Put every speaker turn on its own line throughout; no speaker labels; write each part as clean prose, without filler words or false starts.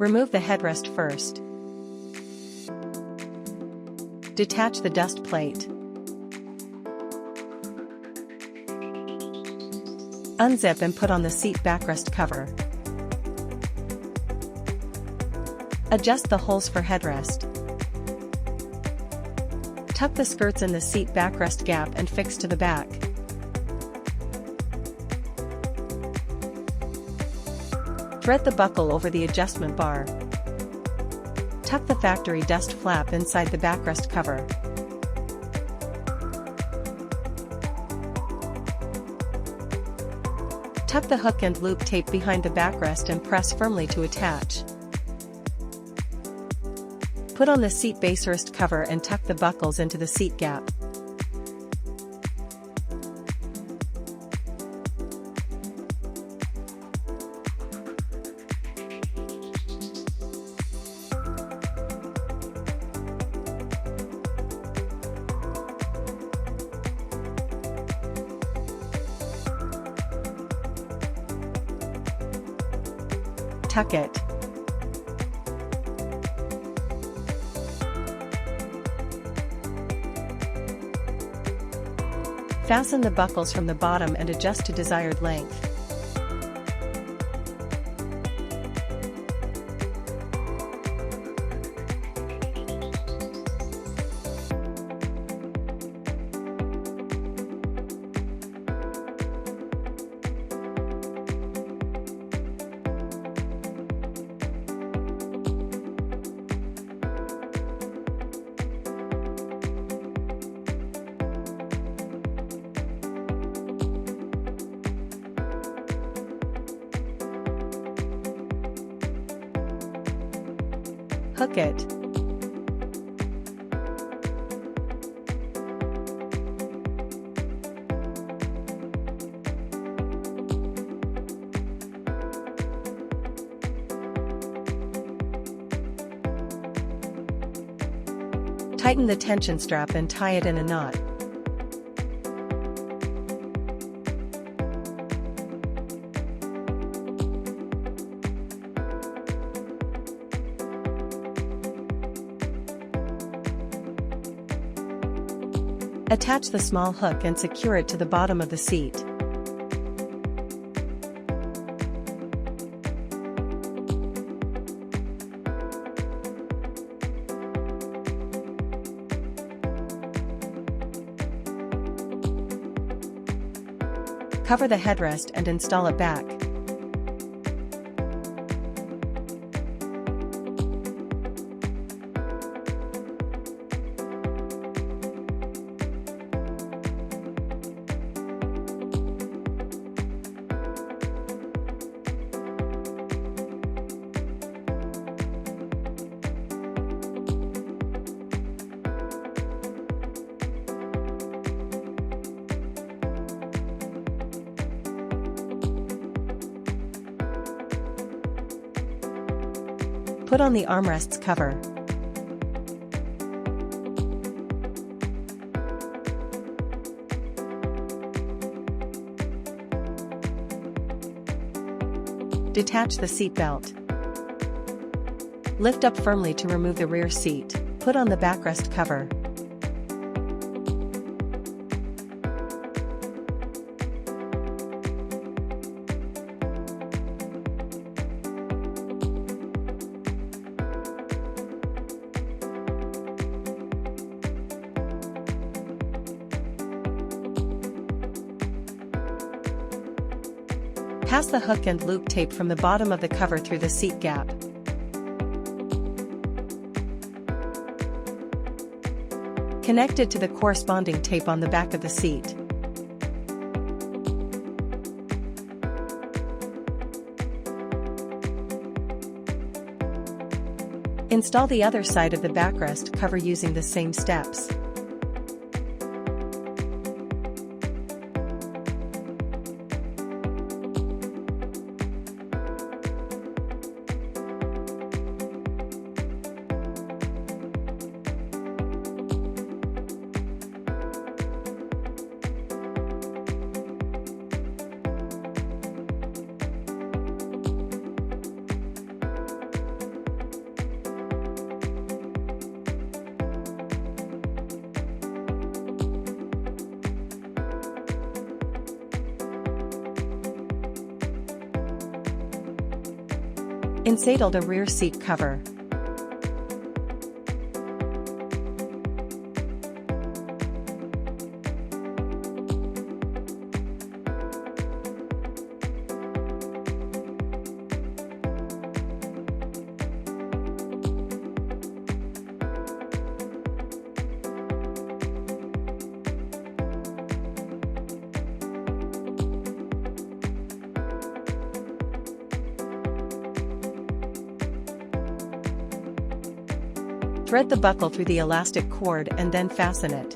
Remove the headrest first. Detach the dust plate. Unzip and put on the seat backrest cover. Adjust the holes for headrest. Tuck the skirts in the seat backrest gap and fix to the back. Thread the buckle over the adjustment bar. Tuck the factory dust flap inside the backrest cover. Tuck the hook and loop tape behind the backrest and press firmly to attach. Put on the seat baserest cover and tuck the buckles into the seat gap. Tuck it. Fasten the buckles from the bottom and adjust to desired length. Hook it. Tighten the tension strap and tie it in a knot. Attach the small hook and secure it to the bottom of the seat. Cover the headrest and install it back. Put on the armrests cover. Detach the seat belt. Lift up firmly to remove the rear seat. Put on the backrest cover. Pass the hook and loop tape from the bottom of the cover through the seat gap. Connect it to the corresponding tape on the back of the seat. Install the other side of the backrest cover using the same steps. Install the rear seat cover. Thread the buckle through the elastic cord and then fasten it.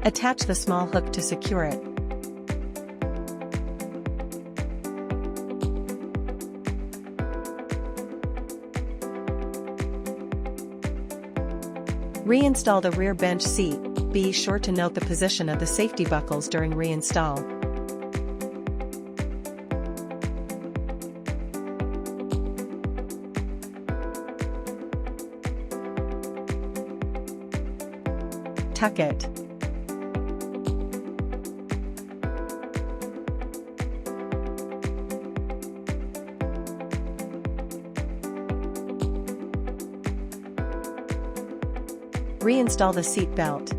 Attach the small hook to secure it. Reinstall the rear bench seat. Be sure to note the position of the safety buckles during reinstall. Tuck it. Reinstall the seat belt.